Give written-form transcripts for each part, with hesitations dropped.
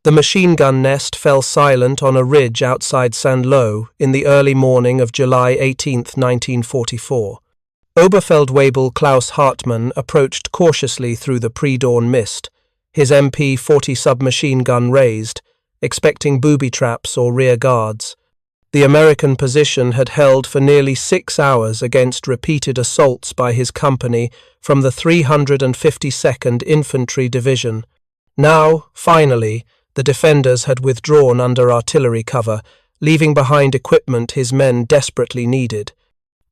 The machine gun nest fell silent on a ridge outside Saint-Lô in the early morning of July 18, 1944. Oberfeldwebel Klaus Hartmann approached cautiously through the pre-dawn mist, his MP-40 submachine gun raised, expecting booby traps or rear guards. The American position had held for nearly 6 hours against repeated assaults by his company from the 352nd Infantry Division. Now, finally, the defenders had withdrawn under artillery cover, leaving behind equipment his men desperately needed.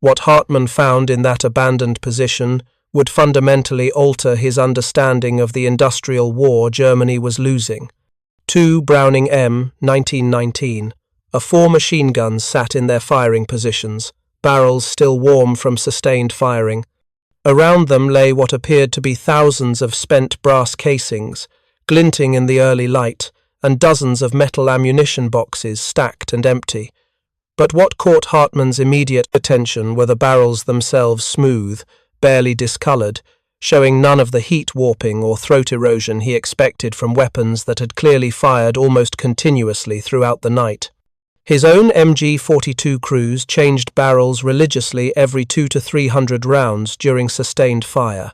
What Hartmann found in that abandoned position would fundamentally alter his understanding of the industrial war Germany was losing. 2 Browning M1919, 4 machine guns sat in their firing positions, barrels still warm from sustained firing. Around them lay what appeared to be thousands of spent brass casings, glinting in the early light, and dozens of metal ammunition boxes stacked and empty. But what caught Hartmann's immediate attention were the barrels themselves smooth, barely discoloured, showing none of the heat warping or throat erosion he expected from weapons that had clearly fired almost continuously throughout the night. His own MG42 crews changed barrels religiously every 200 to 300 rounds during sustained fire.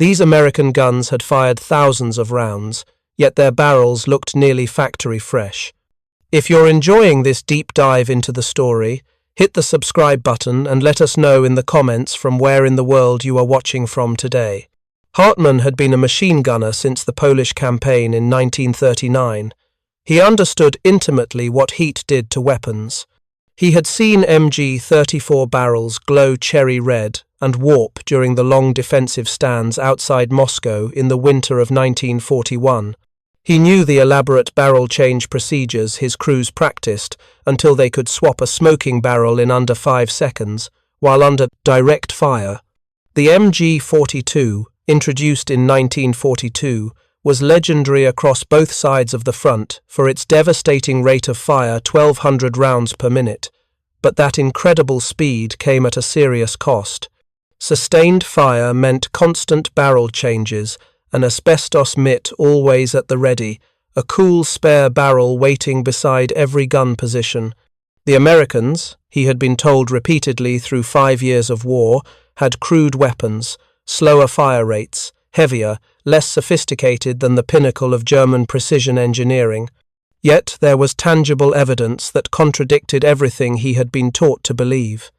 These American guns had fired thousands of rounds, yet their barrels looked nearly factory fresh. If you're enjoying this deep dive into the story, hit the subscribe button and let us know in the comments from where in the world you are watching from today. Hartmann had been a machine gunner since the Polish campaign in 1939. He understood intimately what heat did to weapons. He had seen MG34 barrels glow cherry red and warp during the long defensive stands outside Moscow in the winter of 1941. He knew the elaborate barrel change procedures his crews practiced until they could swap a smoking barrel in under 5 seconds, while under direct fire. The MG42, introduced in 1942, was legendary across both sides of the front for its devastating rate of fire 1,200 rounds per minute. But that incredible speed came at a serious cost. Sustained fire meant constant barrel changes, an asbestos mitt always at the ready, a cool spare barrel waiting beside every gun position. The Americans, he had been told repeatedly through 5 years of war, had crude weapons, slower fire rates, heavier, less sophisticated than the pinnacle of German precision engineering. Yet there was tangible evidence that contradicted everything he had been taught to believe.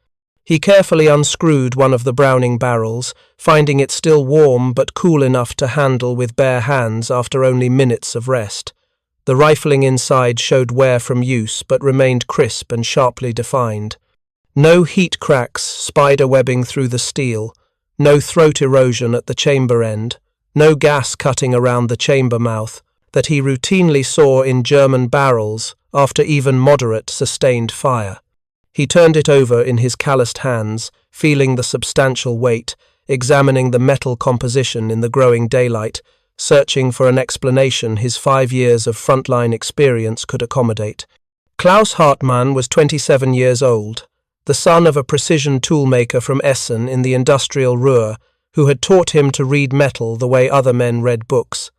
He carefully unscrewed one of the Browning barrels, finding it still warm but cool enough to handle with bare hands after only minutes of rest. The rifling inside showed wear from use but remained crisp and sharply defined. No heat cracks spider-webbing through the steel, no throat erosion at the chamber end, no gas cutting around the chamber mouth that he routinely saw in German barrels after even moderate sustained fire. He turned it over in his calloused hands, feeling the substantial weight, examining the metal composition in the growing daylight, searching for an explanation his 5 years of frontline experience could accommodate. Klaus Hartmann was 27 years old, the son of a precision toolmaker from Essen in the industrial Ruhr, who had taught him to read metal the way other men read books.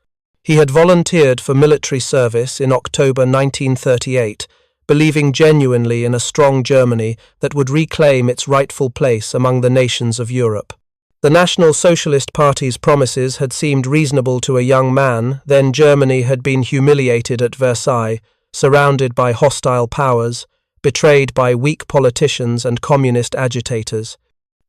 He had volunteered for military service in October 1938, believing genuinely in a strong Germany that would reclaim its rightful place among the nations of Europe. The National Socialist Party's promises had seemed reasonable to a young man. Then Germany had been humiliated at Versailles, surrounded by hostile powers, betrayed by weak politicians and communist agitators.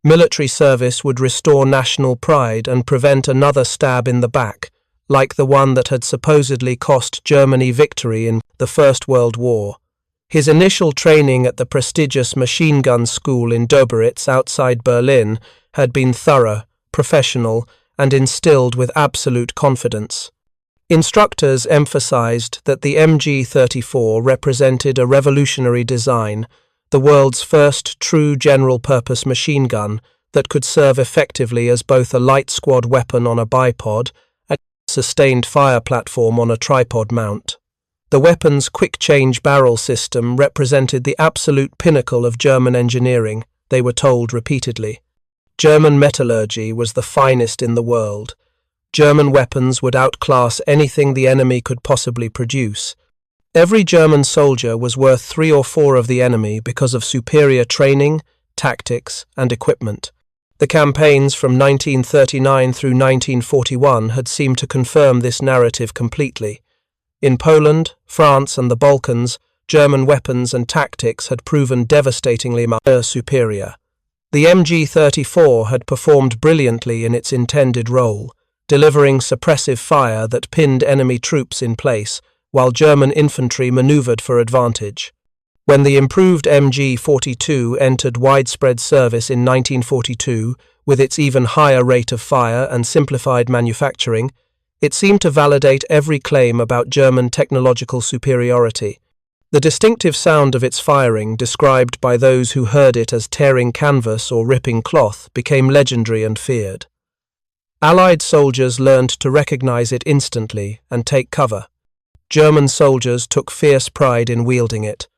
Military service would restore national pride and prevent another stab in the back, like the one that had supposedly cost Germany victory in the First World War. His initial training at the prestigious machine gun school in Doberitz outside Berlin had been thorough, professional, and instilled with absolute confidence. Instructors emphasized that the MG34 represented a revolutionary design, the world's first true general-purpose machine gun that could serve effectively as both a light squad weapon on a bipod and a sustained fire platform on a tripod mount. The weapon's quick-change barrel system represented the absolute pinnacle of German engineering, they were told repeatedly. German metallurgy was the finest in the world. German weapons would outclass anything the enemy could possibly produce. Every German soldier was worth 3 or 4 of the enemy because of superior training, tactics, and equipment. The campaigns from 1939 through 1941 had seemed to confirm this narrative completely. In Poland, France, and the Balkans, German weapons and tactics had proven devastatingly superior. The MG34 had performed brilliantly in its intended role, delivering suppressive fire that pinned enemy troops in place, while German infantry maneuvered for advantage. When the improved MG42 entered widespread service in 1942, with its even higher rate of fire and simplified manufacturing, it seemed to validate every claim about German technological superiority. The distinctive sound of its firing, described by those who heard it as tearing canvas or ripping cloth, became legendary and feared. Allied soldiers learned to recognize it instantly and take cover. German soldiers took fierce pride in wielding it.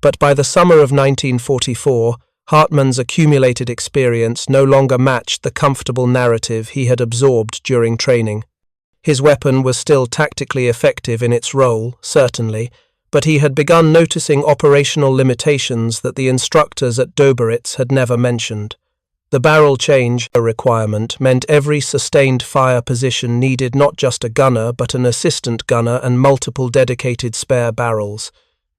But by the summer of 1944, Hartmann's accumulated experience no longer matched the comfortable narrative he had absorbed during training. His weapon was still tactically effective in its role, certainly, but he had begun noticing operational limitations that the instructors at Doberitz had never mentioned. The barrel change requirement meant every sustained fire position needed not just a gunner but an assistant gunner and multiple dedicated spare barrels.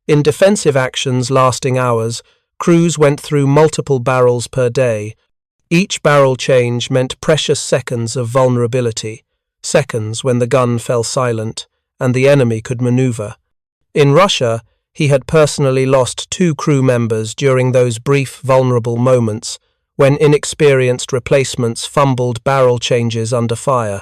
In defensive actions lasting hours, crews went through multiple barrels per day. Each barrel change meant precious seconds of vulnerability, seconds when the gun fell silent and the enemy could maneuver. In Russia, he had personally lost 2 crew members during those brief, vulnerable moments when inexperienced replacements fumbled barrel changes under fire.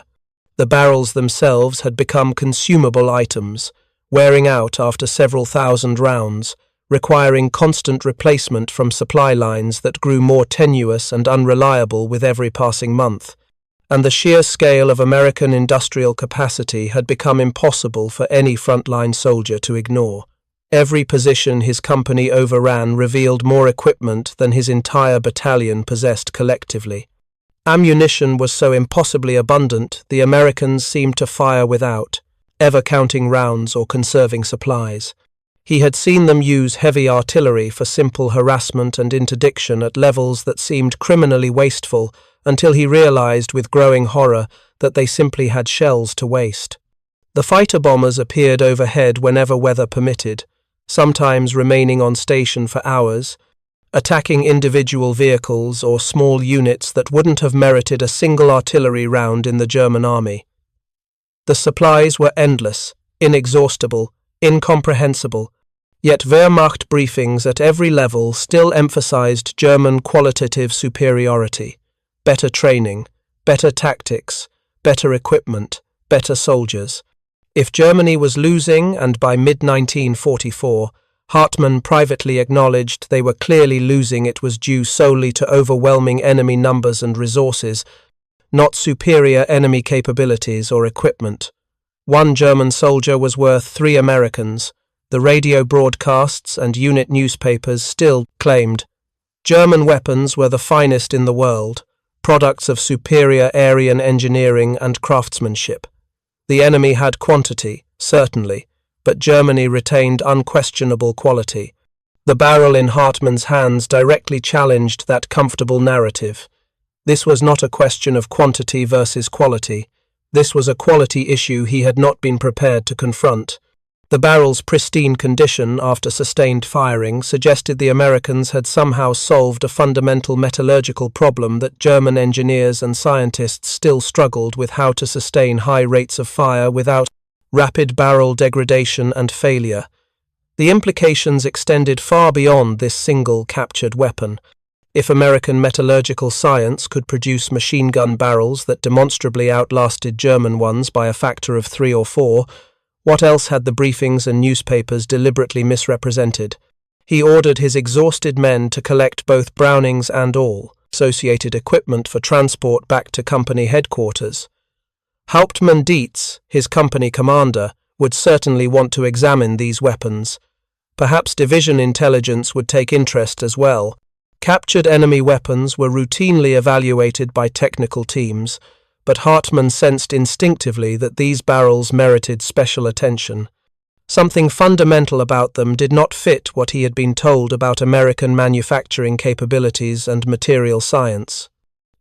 The barrels themselves had become consumable items, wearing out after several thousand rounds, requiring constant replacement from supply lines that grew more tenuous and unreliable with every passing month. And the sheer scale of American industrial capacity had become impossible for any frontline soldier to ignore. Every position his company overran revealed more equipment than his entire battalion possessed collectively. Ammunition was so impossibly abundant, the Americans seemed to fire without, ever counting rounds or conserving supplies. He had seen them use heavy artillery for simple harassment and interdiction at levels that seemed criminally wasteful, until he realized with growing horror that they simply had shells to waste. The fighter bombers appeared overhead whenever weather permitted, sometimes remaining on station for hours, attacking individual vehicles or small units that wouldn't have merited a single artillery round in the German army. The supplies were endless, inexhaustible, incomprehensible, yet Wehrmacht briefings at every level still emphasized German qualitative superiority. Better training, better tactics, better equipment, better soldiers. If Germany was losing, and by mid-1944, Hartmann privately acknowledged they were clearly losing, it was due solely to overwhelming enemy numbers and resources, not superior enemy capabilities or equipment. 1 German soldier was worth 3 Americans. The radio broadcasts and unit newspapers still claimed German weapons were the finest in the world, products of superior Aryan engineering and craftsmanship. The enemy had quantity, certainly, but Germany retained unquestionable quality. The barrel in Hartmann's hands directly challenged that comfortable narrative. This was not a question of quantity versus quality. This was a quality issue he had not been prepared to confront. The barrel's pristine condition after sustained firing suggested the Americans had somehow solved a fundamental metallurgical problem that German engineers and scientists still struggled with: how to sustain high rates of fire without rapid barrel degradation and failure. The implications extended far beyond this single captured weapon. If American metallurgical science could produce machine gun barrels that demonstrably outlasted German ones by a factor of 3 or 4, what else had the briefings and newspapers deliberately misrepresented? He ordered his exhausted men to collect both Brownings and all associated equipment for transport back to company headquarters. Hauptmann Dietz, his company commander, would certainly want to examine these weapons. Perhaps division intelligence would take interest as well. Captured enemy weapons were routinely evaluated by technical teams, but Hartmann sensed instinctively that these barrels merited special attention. Something fundamental about them did not fit what he had been told about American manufacturing capabilities and material science.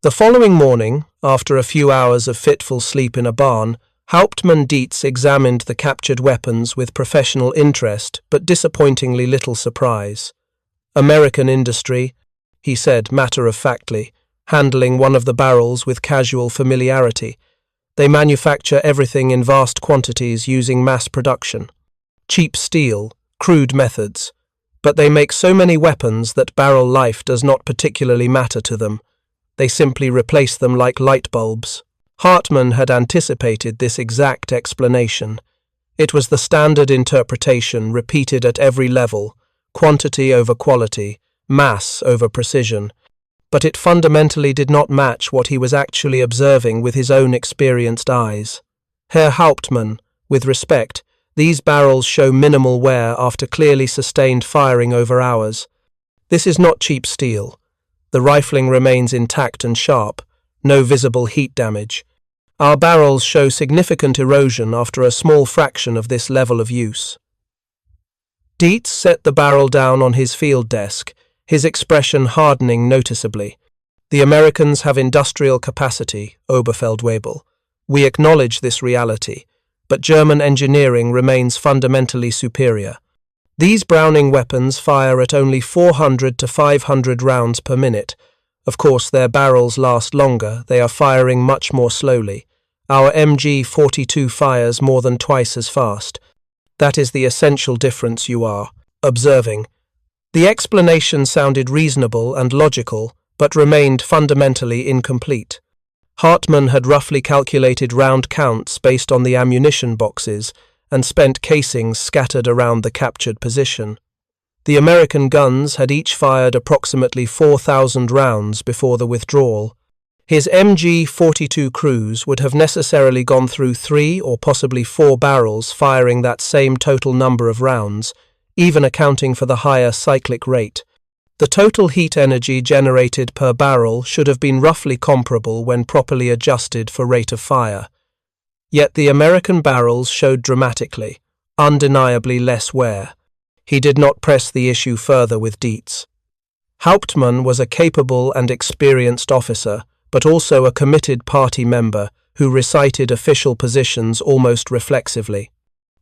The following morning, after a few hours of fitful sleep in a barn, Hauptmann Dietz examined the captured weapons with professional interest but disappointingly little surprise. "American industry," he said matter-of-factly, handling one of the barrels with casual familiarity. "They manufacture everything in vast quantities using mass production. Cheap steel, crude methods. But they make so many weapons that barrel life does not particularly matter to them. They simply replace them like light bulbs." Hartmann had anticipated this exact explanation. It was the standard interpretation repeated at every level: quantity over quality, mass over precision. But it fundamentally did not match what he was actually observing with his own experienced eyes. "Herr Hauptmann, with respect, these barrels show minimal wear after clearly sustained firing over hours. This is not cheap steel. The rifling remains intact and sharp, no visible heat damage. Our barrels show significant erosion after a small fraction of this level of use." Dietz set the barrel down on his field desk, his expression hardening noticeably. "The Americans have industrial capacity, Oberfeldwebel. We acknowledge this reality, but German engineering remains fundamentally superior. These Browning weapons fire at only 400 to 500 rounds per minute. Of course, their barrels last longer, they are firing much more slowly. Our MG42 fires more than twice as fast. That is the essential difference you are observing." The explanation sounded reasonable and logical, but remained fundamentally incomplete. Hartmann had roughly calculated round counts based on the ammunition boxes and spent casings scattered around the captured position. The American guns had each fired approximately 4,000 rounds before the withdrawal. His MG42 crews would have necessarily gone through 3 or possibly 4 barrels firing that same total number of rounds, even accounting for the higher cyclic rate. The total heat energy generated per barrel should have been roughly comparable when properly adjusted for rate of fire. Yet the American barrels showed dramatically, undeniably less wear. He did not press the issue further with Dietz. Hauptmann was a capable and experienced officer, but also a committed party member who recited official positions almost reflexively.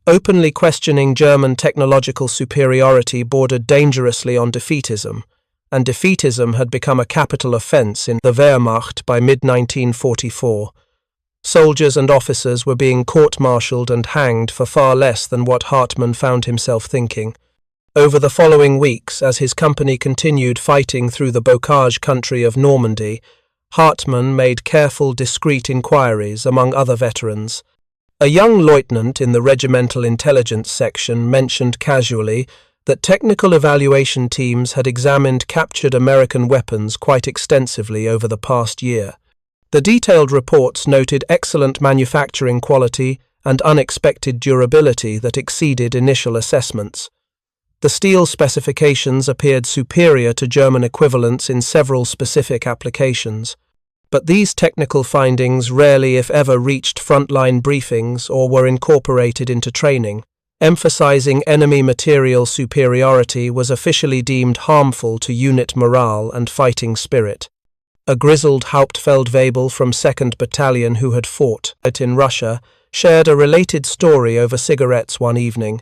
Openly questioning German technological superiority bordered dangerously on defeatism, and defeatism had become a capital offense in the Wehrmacht by mid-1944. Soldiers and officers were being court-martialed and hanged for far less than what Hartmann found himself thinking. Over the following weeks, as his company continued fighting through the bocage country of Normandy, Hartmann made careful, discreet inquiries among other veterans. A young lieutenant in the regimental intelligence section mentioned casually that technical evaluation teams had examined captured American weapons quite extensively over the past year. The detailed reports noted excellent manufacturing quality and unexpected durability that exceeded initial assessments. The steel specifications appeared superior to German equivalents in several specific applications. But these technical findings rarely, if ever, reached frontline briefings or were incorporated into training. Emphasizing enemy material superiority was officially deemed harmful to unit morale and fighting spirit. A grizzled Hauptfeldwebel from 2nd Battalion who had fought in Russia shared a related story over cigarettes one evening.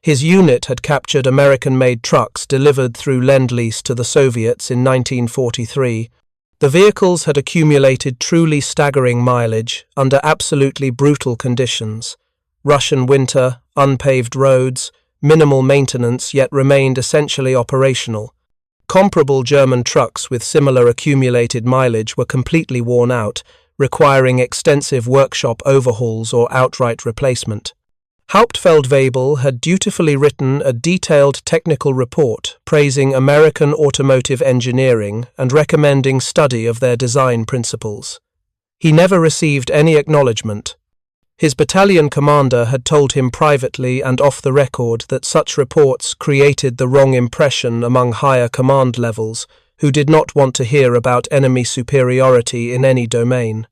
His unit had captured American-made trucks delivered through Lend-Lease to the Soviets in 1943. The vehicles had accumulated truly staggering mileage under absolutely brutal conditions. Russian winter, unpaved roads, minimal maintenance, yet remained essentially operational. Comparable German trucks with similar accumulated mileage were completely worn out, requiring extensive workshop overhauls or outright replacement. Hauptfeldwebel had dutifully written a detailed technical report praising American automotive engineering and recommending study of their design principles. He never received any acknowledgement. His battalion commander had told him privately and off the record that such reports created the wrong impression among higher command levels, who did not want to hear about enemy superiority in any domain.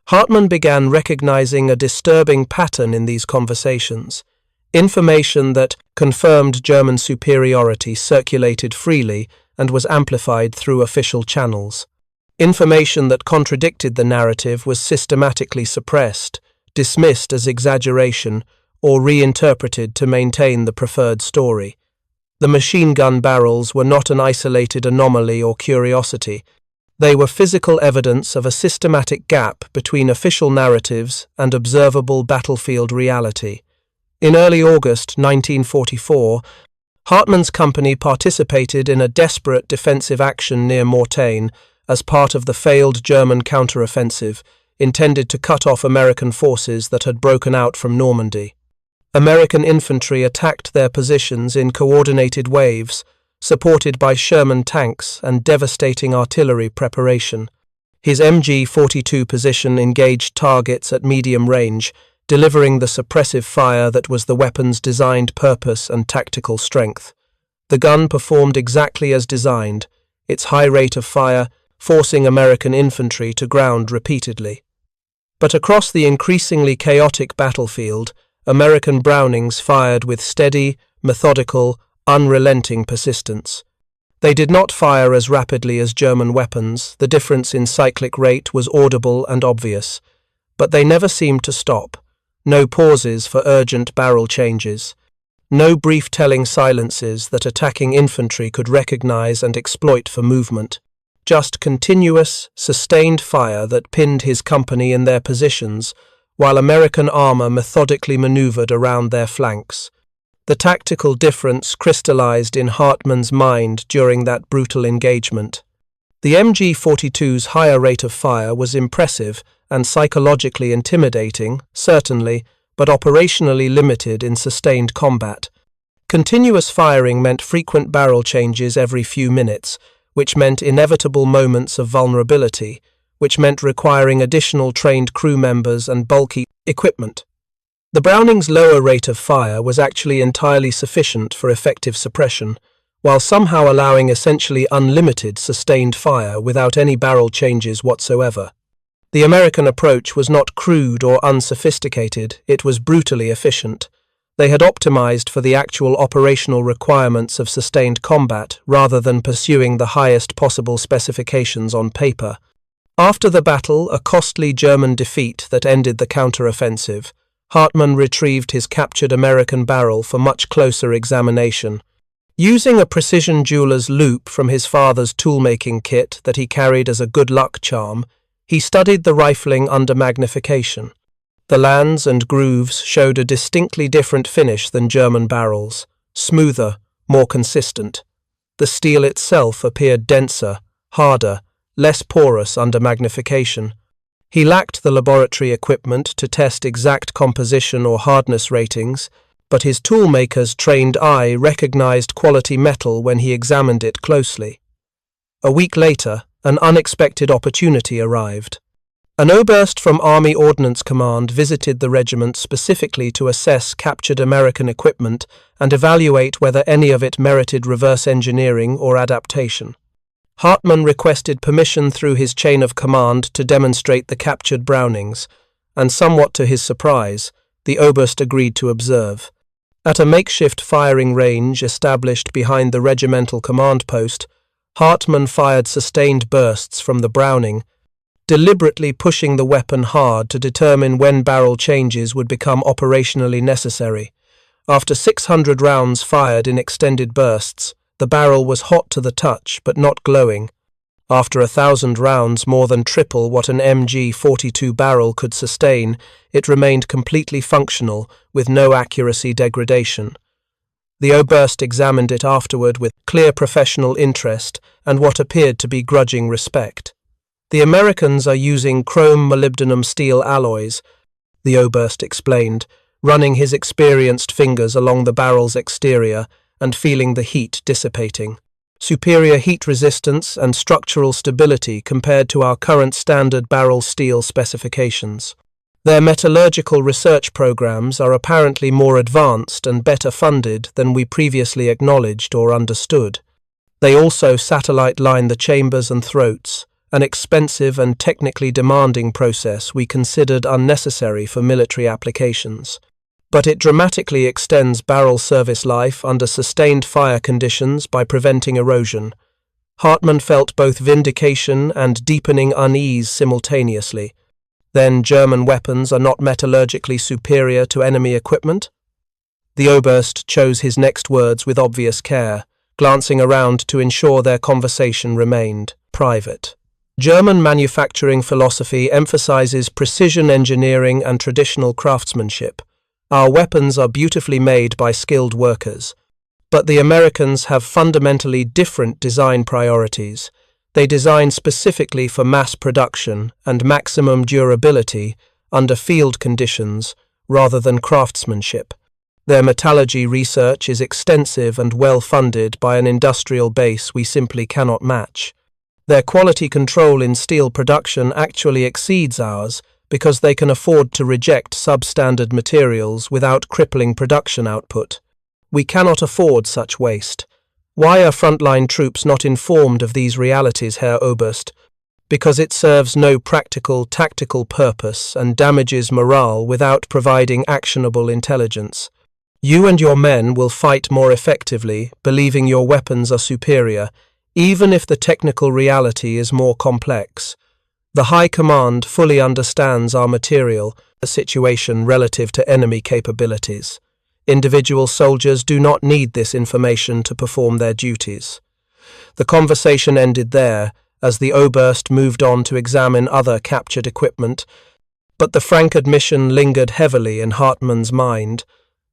Hartmann began recognizing a disturbing pattern in these conversations. Information that confirmed German superiority circulated freely and was amplified through official channels. Information that contradicted the narrative was systematically suppressed, dismissed as exaggeration, or reinterpreted to maintain the preferred story. The machine gun barrels were not an isolated anomaly or curiosity. They were physical evidence of a systematic gap between official narratives and observable battlefield reality. In early August 1944, Hartmann's company participated in a desperate defensive action near Mortain as part of the failed German counteroffensive intended to cut off American forces that had broken out from Normandy. American infantry attacked their positions in coordinated waves, supported by Sherman tanks and devastating artillery preparation. His MG42 position engaged targets at medium range, delivering the suppressive fire that was the weapon's designed purpose and tactical strength. The gun performed exactly as designed, its high rate of fire forcing American infantry to ground repeatedly. But across the increasingly chaotic battlefield, American Brownings fired with steady, methodical, unrelenting persistence. They did not fire as rapidly as German weapons, the difference in cyclic rate was audible and obvious, but they never seemed to stop. No pauses for urgent barrel changes. No brief telling silences that attacking infantry could recognize and exploit for movement. Just continuous, sustained fire that pinned his company in their positions, while American armor methodically maneuvered around their flanks. The tactical difference crystallized in Hartmann's mind during that brutal engagement. The MG42's higher rate of fire was impressive and psychologically intimidating, certainly, but operationally limited in sustained combat. Continuous firing meant frequent barrel changes every few minutes, which meant inevitable moments of vulnerability, which meant requiring additional trained crew members and bulky equipment. The Browning's lower rate of fire was actually entirely sufficient for effective suppression, while somehow allowing essentially unlimited sustained fire without any barrel changes whatsoever. The American approach was not crude or unsophisticated, it was brutally efficient. They had optimized for the actual operational requirements of sustained combat rather than pursuing the highest possible specifications on paper. After the battle, a costly German defeat that ended the counteroffensive, Hartmann retrieved his captured American barrel for much closer examination. Using a precision jeweler's loupe from his father's toolmaking kit that he carried as a good luck charm, he studied the rifling under magnification. The lands and grooves showed a distinctly different finish than German barrels, smoother, more consistent. The steel itself appeared denser, harder, less porous under magnification. He lacked the laboratory equipment to test exact composition or hardness ratings, but his toolmaker's trained eye recognized quality metal when he examined it closely. A week later, an unexpected opportunity arrived. An oberst from Army Ordnance Command visited the regiment specifically to assess captured American equipment and evaluate whether any of it merited reverse engineering or adaptation. Hartmann requested permission through his chain of command to demonstrate the captured Brownings, and somewhat to his surprise, the oberst agreed to observe. At a makeshift firing range established behind the regimental command post, Hartmann fired sustained bursts from the Browning, deliberately pushing the weapon hard to determine when barrel changes would become operationally necessary. After 600 rounds fired in extended bursts, the barrel was hot to the touch but not glowing. After 1,000 rounds, more than triple what an MG42 barrel could sustain, it remained completely functional, with no accuracy degradation. The oberst examined it afterward with clear professional interest and what appeared to be grudging respect. "The Americans are using chrome-molybdenum steel alloys," the oberst explained, running his experienced fingers along the barrel's exterior and feeling the heat dissipating. "Superior heat resistance and structural stability compared to our current standard barrel steel specifications. Their metallurgical research programs are apparently more advanced and better funded than we previously acknowledged or understood. They also satellite line the chambers and throats, an expensive and technically demanding process we considered unnecessary for military applications. But it dramatically extends barrel service life under sustained fire conditions by preventing erosion. Hartmann felt both vindication and deepening unease simultaneously. Then German weapons are not metallurgically superior to enemy equipment? The Oberst chose his next words with obvious care, glancing around to ensure their conversation remained private. German manufacturing philosophy emphasizes precision engineering and traditional craftsmanship. Our weapons are beautifully made by skilled workers. But the Americans have fundamentally different design priorities. They design specifically for mass production and maximum durability under field conditions rather than craftsmanship. Their metallurgy research is extensive and well-funded by an industrial base we simply cannot match. Their quality control in steel production actually exceeds ours because they can afford to reject substandard materials without crippling production output. We cannot afford such waste. Why are frontline troops not informed of these realities, Herr Oberst? Because it serves no practical, tactical purpose and damages morale without providing actionable intelligence. You and your men will fight more effectively, believing your weapons are superior, even if the technical reality is more complex. The High Command fully understands our material, the situation relative to enemy capabilities. Individual soldiers do not need this information to perform their duties. The conversation ended there, as the Oberst moved on to examine other captured equipment, but the frank admission lingered heavily in Hartmann's mind.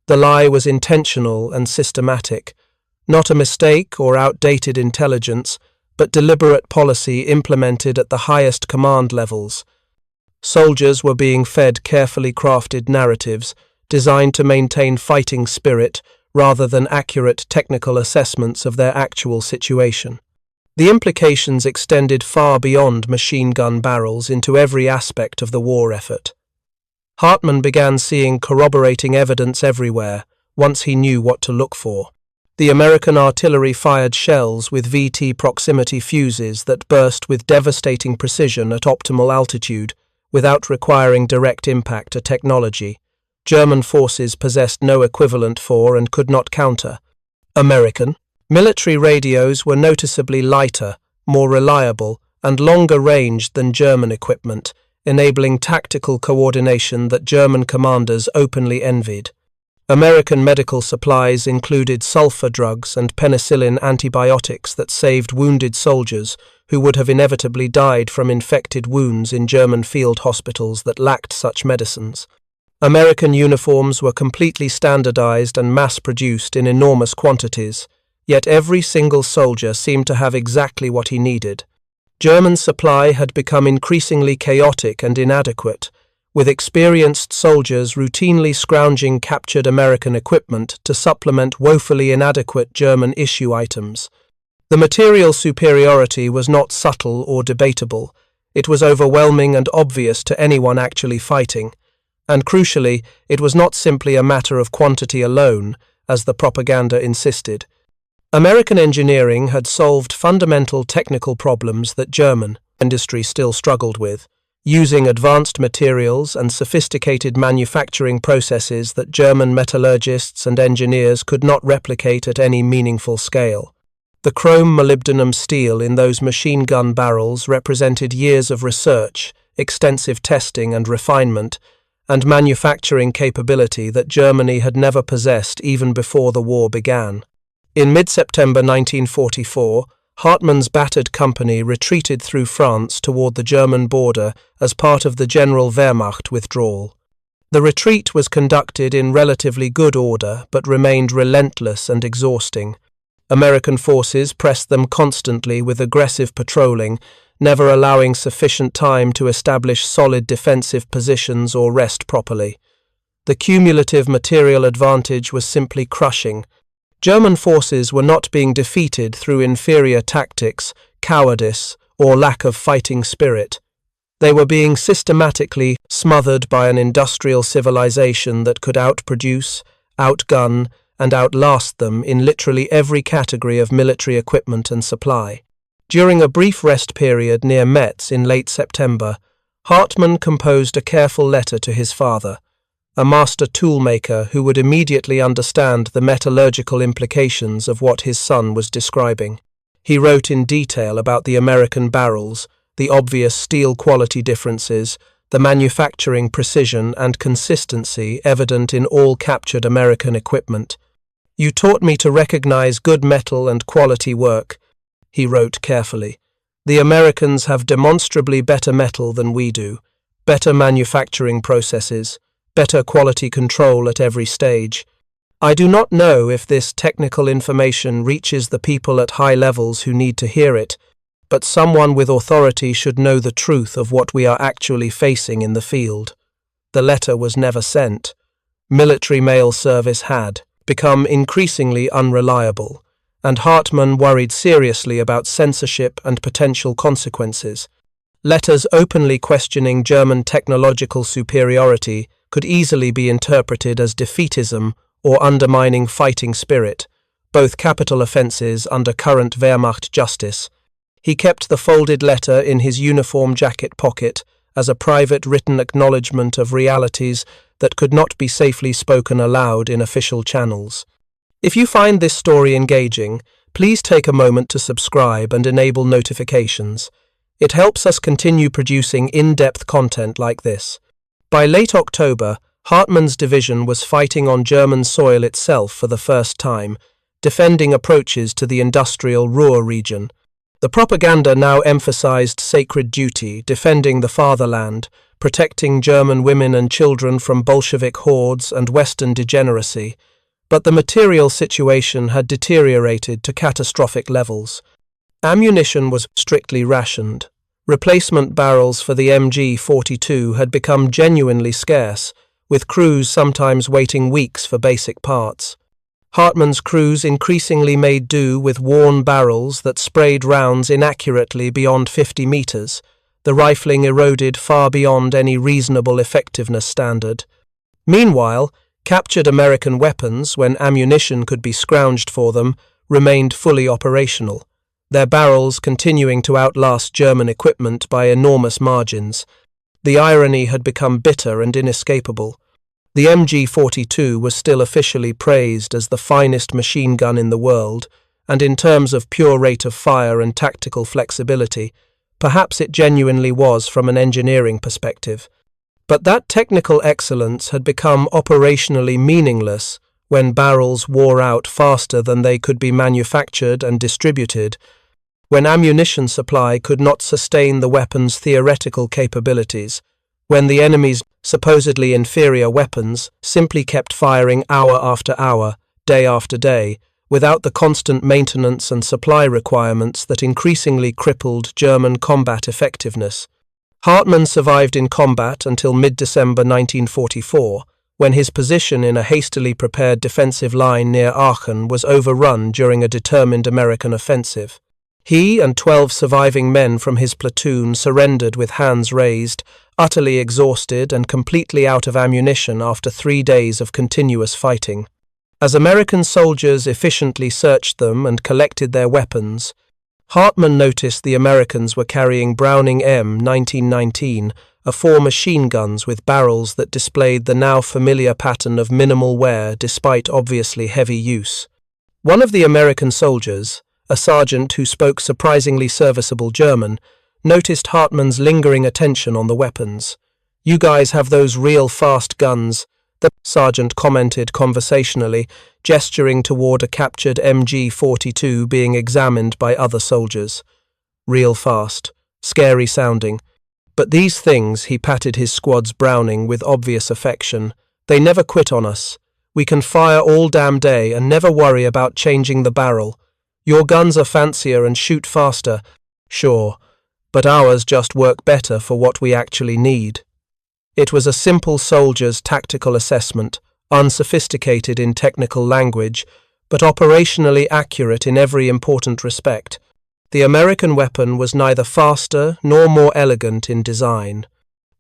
The lie was intentional and systematic, not a mistake or outdated intelligence, but deliberate policy implemented at the highest command levels. Soldiers were being fed carefully crafted narratives designed to maintain fighting spirit rather than accurate technical assessments of their actual situation. The implications extended far beyond machine gun barrels into every aspect of the war effort. Hartmann began seeing corroborating evidence everywhere once he knew what to look for. The American artillery fired shells with VT proximity fuses that burst with devastating precision at optimal altitude without requiring direct impact to technology. German forces possessed no equivalent for and could not counter. American military radios were noticeably lighter, more reliable, and longer-ranged than German equipment, enabling tactical coordination that German commanders openly envied. American medical supplies included sulfur drugs and penicillin antibiotics that saved wounded soldiers who would have inevitably died from infected wounds in German field hospitals that lacked such medicines. American uniforms were completely standardized and mass-produced in enormous quantities, yet every single soldier seemed to have exactly what he needed. German supply had become increasingly chaotic and inadequate, with experienced soldiers routinely scrounging captured American equipment to supplement woefully inadequate German issue items. The material superiority was not subtle or debatable. It was overwhelming and obvious to anyone actually fighting. And crucially, it was not simply a matter of quantity alone, as the propaganda insisted. American engineering had solved fundamental technical problems that German industry still struggled with, using advanced materials and sophisticated manufacturing processes that German metallurgists and engineers could not replicate at any meaningful scale. The chrome-molybdenum steel in those machine gun barrels represented years of research, extensive testing and refinement, and manufacturing capability that Germany had never possessed even before the war began. In mid-September 1944, Hartmann's battered company retreated through France toward the German border as part of the general Wehrmacht withdrawal. The retreat was conducted in relatively good order but remained relentless and exhausting. American forces pressed them constantly with aggressive patrolling, never allowing sufficient time to establish solid defensive positions or rest properly. The cumulative material advantage was simply crushing. German forces were not being defeated through inferior tactics, cowardice, or lack of fighting spirit. They were being systematically smothered by an industrial civilization that could outproduce, outgun, and outlast them in literally every category of military equipment and supply. During a brief rest period near Metz in late September, Hartmann composed a careful letter to his father, a master toolmaker who would immediately understand the metallurgical implications of what his son was describing. He wrote in detail about the American barrels, the obvious steel quality differences, the manufacturing precision and consistency evident in all captured American equipment. "You taught me to recognize good metal and quality work," he wrote carefully. "The Americans have demonstrably better metal than we do, better manufacturing processes, better quality control at every stage. I do not know if this technical information reaches the people at high levels who need to hear it, but someone with authority should know the truth of what we are actually facing in the field." The letter was never sent. Military mail service had become increasingly unreliable, and Hartmann worried seriously about censorship and potential consequences. Letters openly questioning German technological superiority could easily be interpreted as defeatism or undermining fighting spirit, both capital offences under current Wehrmacht justice. He kept the folded letter in his uniform jacket pocket as a private written acknowledgement of realities that could not be safely spoken aloud in official channels. If you find this story engaging, please take a moment to subscribe and enable notifications. It helps us continue producing in-depth content like this. By late October, Hartmann's division was fighting on German soil itself for the first time, defending approaches to the industrial Ruhr region. The propaganda now emphasized sacred duty, defending the fatherland, protecting German women and children from Bolshevik hordes and Western degeneracy. But the material situation had deteriorated to catastrophic levels. Ammunition was strictly rationed. Replacement barrels for the MG42 had become genuinely scarce, with crews sometimes waiting weeks for basic parts. Hartmann's crews increasingly made do with worn barrels that sprayed rounds inaccurately beyond 50 meters, the rifling eroded far beyond any reasonable effectiveness standard. Meanwhile, captured American weapons, when ammunition could be scrounged for them, remained fully operational, their barrels continuing to outlast German equipment by enormous margins. The irony had become bitter and inescapable. The MG42 was still officially praised as the finest machine gun in the world, and in terms of pure rate of fire and tactical flexibility, perhaps it genuinely was from an engineering perspective. But that technical excellence had become operationally meaningless when barrels wore out faster than they could be manufactured and distributed, when ammunition supply could not sustain the weapon's theoretical capabilities, when the enemy's supposedly inferior weapons simply kept firing hour after hour, day after day, without the constant maintenance and supply requirements that increasingly crippled German combat effectiveness. Hartmann survived in combat until mid-December 1944, when his position in a hastily prepared defensive line near Aachen was overrun during a determined American offensive. He and 12 surviving men from his platoon surrendered with hands raised, utterly exhausted and completely out of ammunition after 3 days of continuous fighting. As American soldiers efficiently searched them and collected their weapons, Hartmann noticed the Americans were carrying Browning M1919, four machine guns with barrels that displayed the now familiar pattern of minimal wear despite obviously heavy use. One of the American soldiers, a sergeant who spoke surprisingly serviceable German, noticed Hartmann's lingering attention on the weapons. "You guys have those real fast guns," the sergeant commented conversationally, gesturing toward a captured MG42 being examined by other soldiers. Real fast, scary sounding. But these things, he patted his squad's Browning with obvious affection, they never quit on us. We can fire all damn day and never worry about changing the barrel. Your guns are fancier and shoot faster, sure, but ours just work better for what we actually need. It was a simple soldier's tactical assessment, unsophisticated in technical language, but operationally accurate in every important respect. The American weapon was neither faster nor more elegant in design.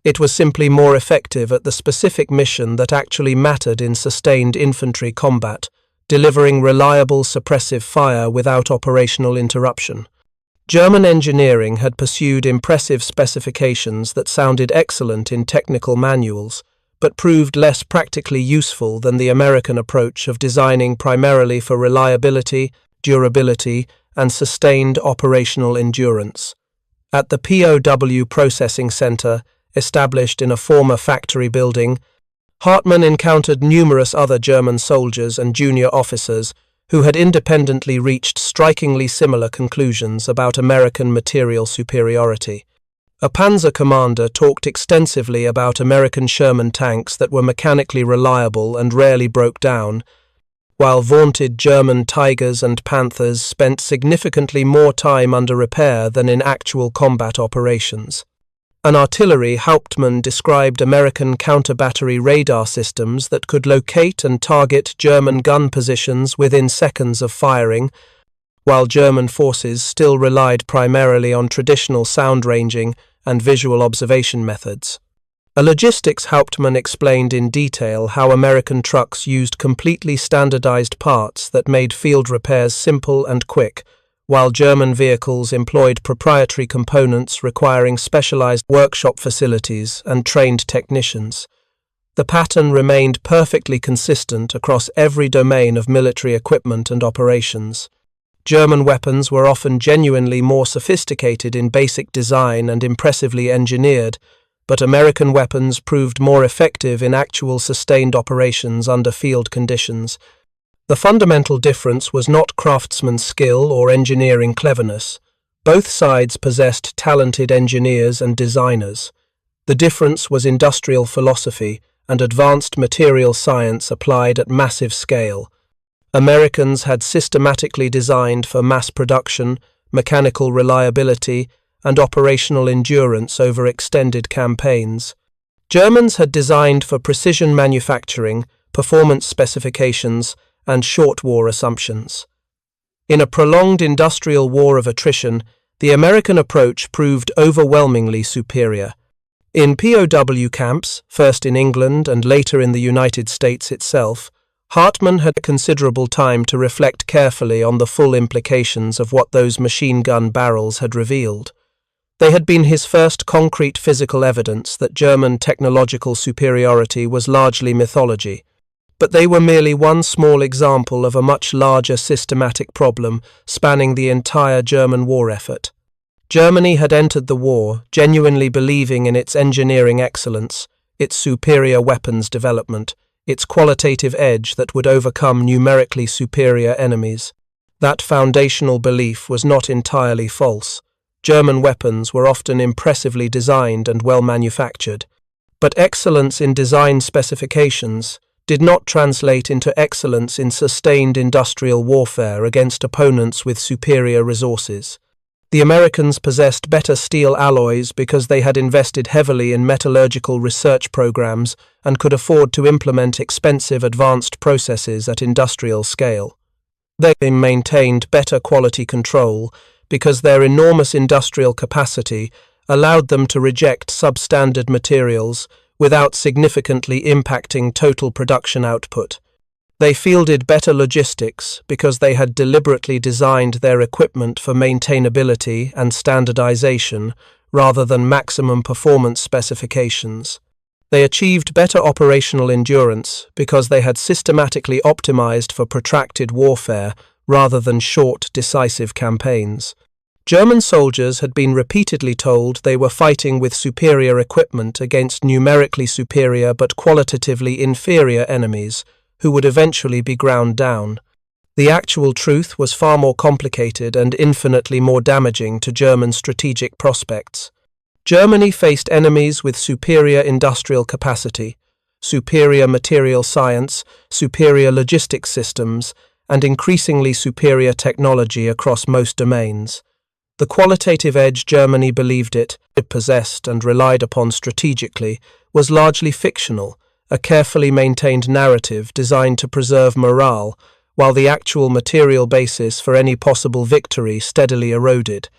It was simply more effective at the specific mission that actually mattered in sustained infantry combat, delivering reliable suppressive fire without operational interruption. German engineering had pursued impressive specifications that sounded excellent in technical manuals, but proved less practically useful than the American approach of designing primarily for reliability, durability, and sustained operational endurance. At the POW Processing Center, established in a former factory building, Hartmann encountered numerous other German soldiers and junior officers who had independently reached strikingly similar conclusions about American material superiority. A panzer commander talked extensively about American Sherman tanks that were mechanically reliable and rarely broke down, while vaunted German Tigers and Panthers spent significantly more time under repair than in actual combat operations. An artillery Hauptmann described American counter-battery radar systems that could locate and target German gun positions within seconds of firing, while German forces still relied primarily on traditional sound ranging and visual observation methods. A logistics Hauptmann explained in detail how American trucks used completely standardized parts that made field repairs simple and quick, while German vehicles employed proprietary components requiring specialized workshop facilities and trained technicians. The pattern remained perfectly consistent across every domain of military equipment and operations. German weapons were often genuinely more sophisticated in basic design and impressively engineered, but American weapons proved more effective in actual sustained operations under field conditions. The fundamental difference was not craftsman's skill or engineering cleverness. Both sides possessed talented engineers and designers. The difference was industrial philosophy and advanced material science applied at massive scale. Americans had systematically designed for mass production, mechanical reliability, and operational endurance over extended campaigns. Germans had designed for precision manufacturing, performance specifications, and short war assumptions. In a prolonged industrial war of attrition, the American approach proved overwhelmingly superior. In POW camps, first in England and later in the United States itself, Hartmann had considerable time to reflect carefully on the full implications of what those machine gun barrels had revealed. They had been his first concrete physical evidence that German technological superiority was largely mythology, but they were merely one small example of a much larger systematic problem spanning the entire German war effort. Germany had entered the war genuinely believing in its engineering excellence, its superior weapons development, its qualitative edge that would overcome numerically superior enemies. That foundational belief was not entirely false. German weapons were often impressively designed and well manufactured, but excellence in design specifications did not translate into excellence in sustained industrial warfare against opponents with superior resources. The Americans possessed better steel alloys because they had invested heavily in metallurgical research programs and could afford to implement expensive advanced processes at industrial scale. They maintained better quality control because their enormous industrial capacity allowed them to reject substandard materials without significantly impacting total production output. They fielded better logistics because they had deliberately designed their equipment for maintainability and standardization rather than maximum performance specifications. They achieved better operational endurance because they had systematically optimized for protracted warfare rather than short, decisive campaigns. German soldiers had been repeatedly told they were fighting with superior equipment against numerically superior but qualitatively inferior enemies, who would eventually be ground down. The actual truth was far more complicated and infinitely more damaging to German strategic prospects. Germany faced enemies with superior industrial capacity, superior material science, superior logistics systems, and increasingly superior technology across most domains. The qualitative edge Germany believed it possessed and relied upon strategically was largely fictional, a carefully maintained narrative designed to preserve morale, while the actual material basis for any possible victory steadily eroded.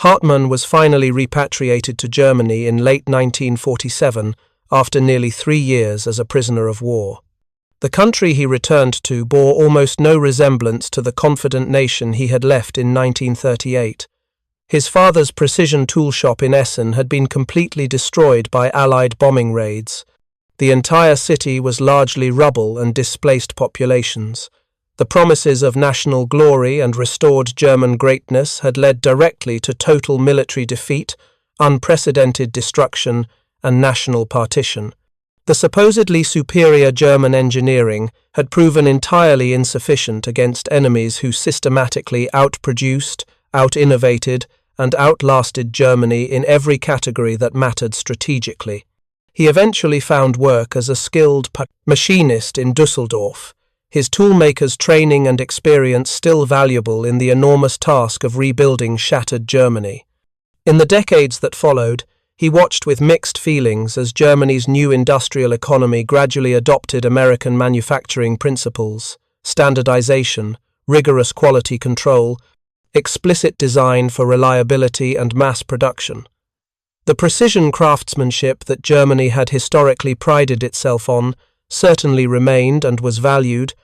Hartmann was finally repatriated to Germany in late 1947 after nearly 3 years as a prisoner of war. The country he returned to bore almost no resemblance to the confident nation he had left in 1938. His father's precision tool shop in Essen had been completely destroyed by Allied bombing raids. The entire city was largely rubble and displaced populations. The promises of national glory and restored German greatness had led directly to total military defeat, unprecedented destruction, and national partition. The supposedly superior German engineering had proven entirely insufficient against enemies who systematically outproduced, out-innovated, and outlasted Germany in every category that mattered strategically. He eventually found work as a skilled machinist in Dusseldorf, his toolmaker's training and experience still valuable in the enormous task of rebuilding shattered Germany. In the decades that followed, he watched with mixed feelings as Germany's new industrial economy gradually adopted American manufacturing principles, standardization, rigorous quality control, explicit design for reliability and mass production. The precision craftsmanship that Germany had historically prided itself on certainly remained and was valued,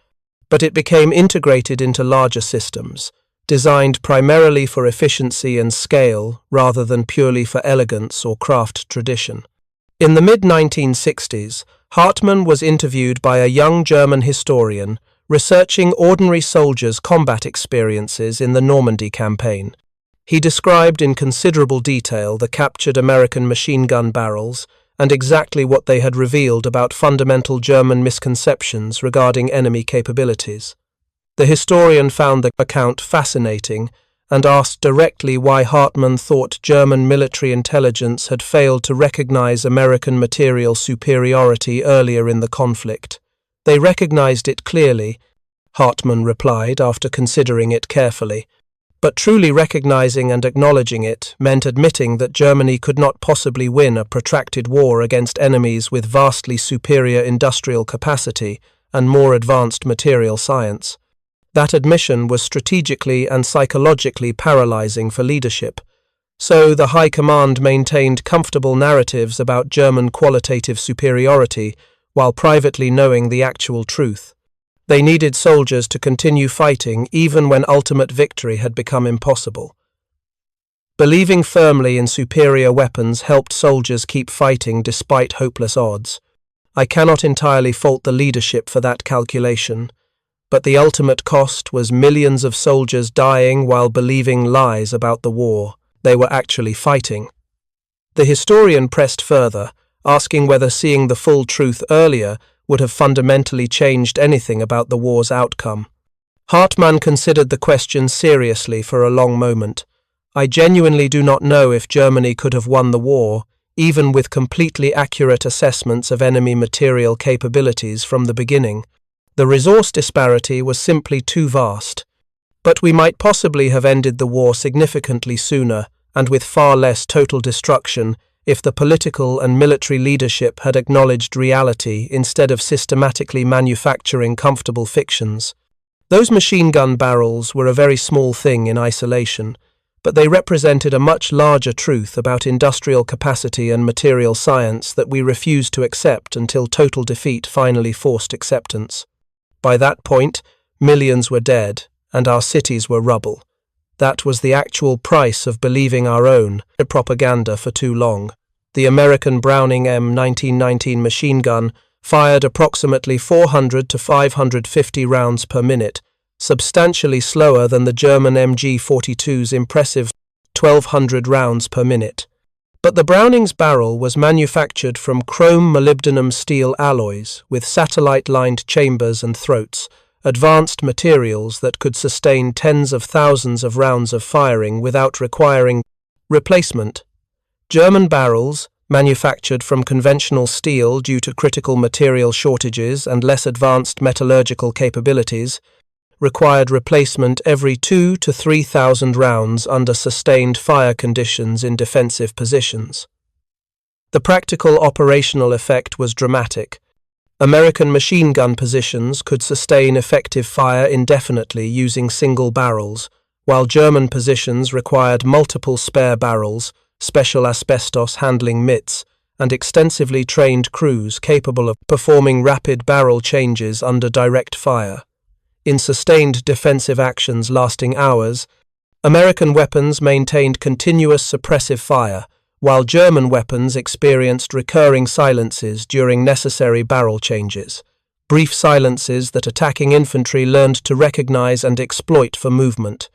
but it became integrated into larger systems, designed primarily for efficiency and scale rather than purely for elegance or craft tradition. In the mid-1960s, Hartmann was interviewed by a young German historian researching ordinary soldiers' combat experiences in the Normandy campaign. He described in considerable detail the captured American machine gun barrels and exactly what they had revealed about fundamental German misconceptions regarding enemy capabilities. The historian found the account fascinating and asked directly why Hartmann thought German military intelligence had failed to recognize American material superiority earlier in the conflict. They recognized it clearly, Hartmann replied after considering it carefully. But truly recognizing and acknowledging it meant admitting that Germany could not possibly win a protracted war against enemies with vastly superior industrial capacity and more advanced material science. That admission was strategically and psychologically paralyzing for leadership. So the High Command maintained comfortable narratives about German qualitative superiority while privately knowing the actual truth. They needed soldiers to continue fighting even when ultimate victory had become impossible. Believing firmly in superior weapons helped soldiers keep fighting despite hopeless odds. I cannot entirely fault the leadership for that calculation, but the ultimate cost was millions of soldiers dying while believing lies about the war they were actually fighting. The historian pressed further, asking whether seeing the full truth earlier would have fundamentally changed anything about the war's outcome. Hartmann considered the question seriously for a long moment. I genuinely do not know if Germany could have won the war, even with completely accurate assessments of enemy material capabilities from the beginning. The resource disparity was simply too vast. But we might possibly have ended the war significantly sooner and with far less total destruction if the political and military leadership had acknowledged reality instead of systematically manufacturing comfortable fictions. Those machine gun barrels were a very small thing in isolation, but they represented a much larger truth about industrial capacity and material science that we refused to accept until total defeat finally forced acceptance. By that point, millions were dead, and our cities were rubble. That was the actual price of believing our own propaganda for too long. The American Browning M1919 machine gun fired approximately 400 to 550 rounds per minute, substantially slower than the German MG42's impressive 1,200 rounds per minute. But the Browning's barrel was manufactured from chrome-molybdenum steel alloys with satellite-lined chambers and throats, advanced materials that could sustain tens of thousands of rounds of firing without requiring replacement. German barrels, manufactured from conventional steel due to critical material shortages and less advanced metallurgical capabilities, required replacement every 2,000 to 3,000 rounds under sustained fire conditions in defensive positions. The practical operational effect was dramatic. American machine gun positions could sustain effective fire indefinitely using single barrels, while German positions required multiple spare barrels, special asbestos handling mitts, and extensively trained crews capable of performing rapid barrel changes under direct fire. In sustained defensive actions lasting hours, American weapons maintained continuous suppressive fire, while German weapons experienced recurring silences during necessary barrel changes, brief silences that attacking infantry learned to recognize and exploit for movement.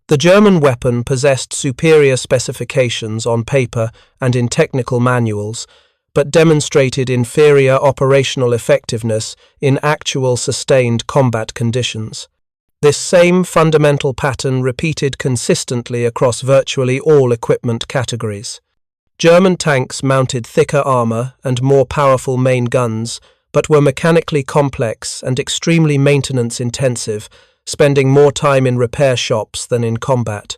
The German weapon possessed superior specifications on paper and in technical manuals, but demonstrated inferior operational effectiveness in actual sustained combat conditions. This same fundamental pattern repeated consistently across virtually all equipment categories. German tanks mounted thicker armor and more powerful main guns, but were mechanically complex and extremely maintenance-intensive, spending more time in repair shops than in combat.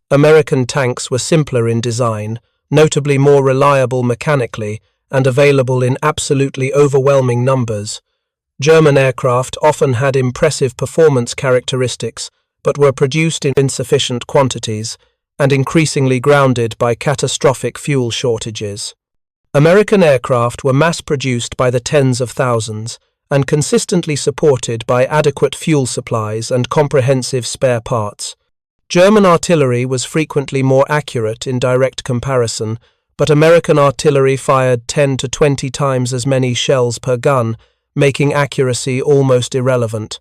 American tanks were simpler in design, notably more reliable mechanically, and available in absolutely overwhelming numbers. German aircraft often had impressive performance characteristics, but were produced in insufficient quantities and increasingly grounded by catastrophic fuel shortages. American aircraft were mass-produced by the tens of thousands and consistently supported by adequate fuel supplies and comprehensive spare parts. German artillery was frequently more accurate in direct comparison, but American artillery fired 10 to 20 times as many shells per gun, making accuracy almost irrelevant.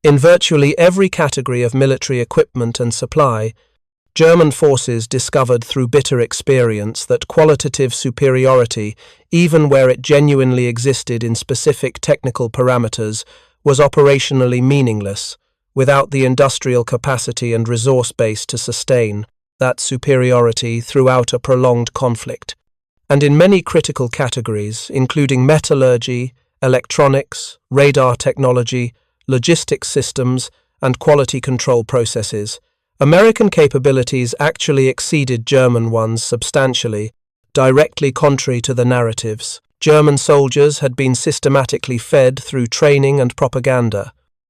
In virtually every category of military equipment and supply, German forces discovered through bitter experience that qualitative superiority, even where it genuinely existed in specific technical parameters, was operationally meaningless, without the industrial capacity and resource base to sustain that superiority throughout a prolonged conflict. And in many critical categories, including metallurgy, electronics, radar technology, logistics systems, and quality control processes, American capabilities actually exceeded German ones substantially, directly contrary to the narratives. German soldiers had been systematically fed through training and propaganda.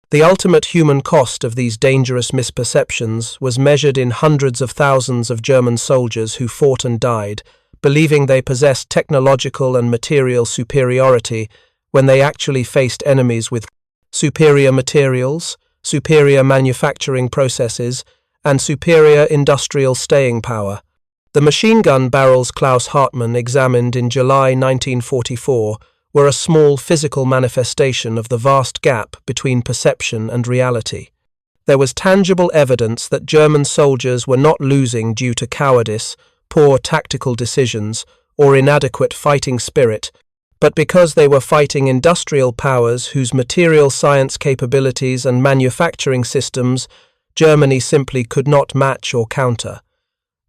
The ultimate human cost of these dangerous misperceptions was measured in hundreds of thousands of German soldiers who fought and died, believing they possessed technological and material superiority when they actually faced enemies with superior materials, superior manufacturing processes, and superior industrial staying power. The machine gun barrels Klaus Hartmann examined in July 1944 were a small physical manifestation of the vast gap between perception and reality. There was tangible evidence that German soldiers were not losing due to cowardice, poor tactical decisions, or inadequate fighting spirit, but because they were fighting industrial powers whose material science capabilities and manufacturing systems Germany simply could not match or counter.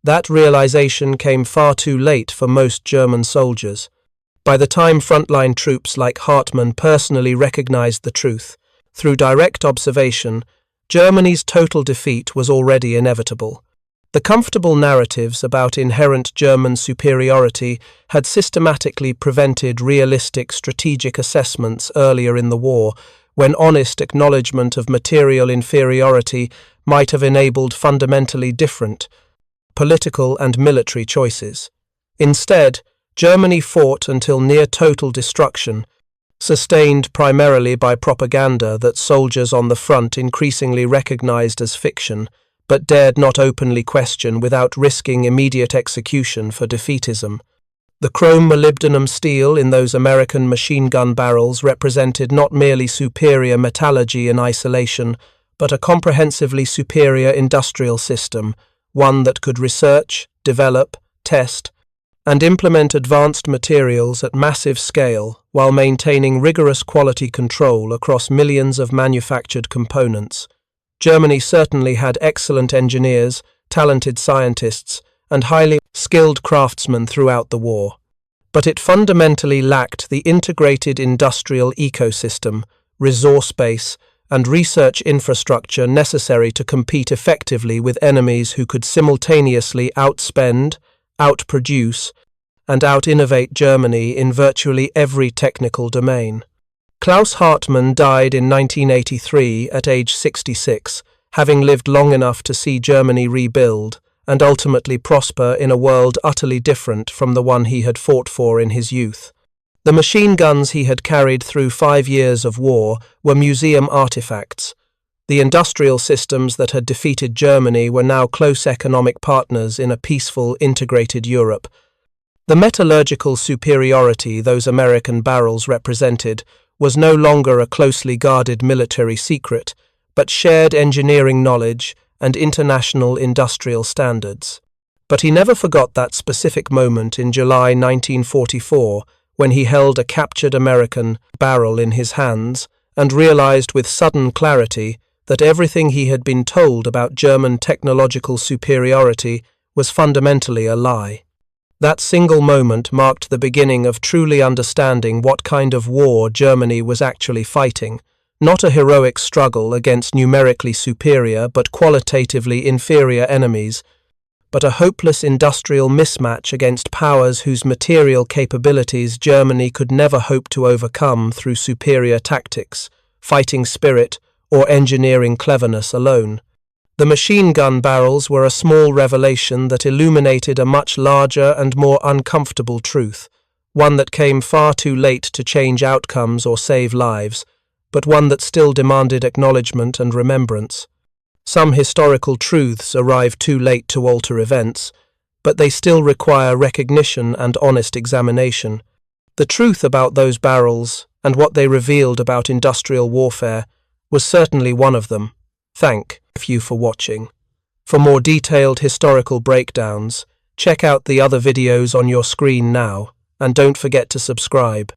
That realization came far too late for most German soldiers. By the time frontline troops like Hartmann personally recognized the truth, through direct observation, Germany's total defeat was already inevitable. The comfortable narratives about inherent German superiority had systematically prevented realistic strategic assessments earlier in the war, when honest acknowledgement of material inferiority might have enabled fundamentally different political and military choices. Instead, Germany fought until near total destruction, sustained primarily by propaganda that soldiers on the front increasingly recognized as fiction, but dared not openly question without risking immediate execution for defeatism. The chrome molybdenum steel in those American machine gun barrels represented not merely superior metallurgy in isolation, but a comprehensively superior industrial system, one that could research, develop, test, and implement advanced materials at massive scale while maintaining rigorous quality control across millions of manufactured components. Germany certainly had excellent engineers, talented scientists, and highly skilled craftsmen throughout the war. But it fundamentally lacked the integrated industrial ecosystem, resource base, and research infrastructure necessary to compete effectively with enemies who could simultaneously outspend, outproduce, and out-innovate Germany in virtually every technical domain. Klaus Hartmann died in 1983 at age 66, having lived long enough to see Germany rebuild and ultimately prosper in a world utterly different from the one he had fought for in his youth. The machine guns he had carried through 5 years of war were museum artifacts. The industrial systems that had defeated Germany were now close economic partners in a peaceful, integrated Europe. The metallurgical superiority those American barrels represented was no longer a closely guarded military secret, but shared engineering knowledge and international industrial standards. But he never forgot that specific moment in July 1944 when he held a captured American barrel in his hands and realized with sudden clarity that everything he had been told about German technological superiority was fundamentally a lie. That single moment marked the beginning of truly understanding what kind of war Germany was actually fighting, not a heroic struggle against numerically superior but qualitatively inferior enemies, but a hopeless industrial mismatch against powers whose material capabilities Germany could never hope to overcome through superior tactics, fighting spirit, or engineering cleverness alone. The machine gun barrels were a small revelation that illuminated a much larger and more uncomfortable truth, one that came far too late to change outcomes or save lives, but one that still demanded acknowledgement and remembrance. Some historical truths arrive too late to alter events, but they still require recognition and honest examination. The truth about those barrels, and what they revealed about industrial warfare, was certainly one of them. Thank you for watching. For more detailed historical breakdowns, check out the other videos on your screen now, and don't forget to subscribe.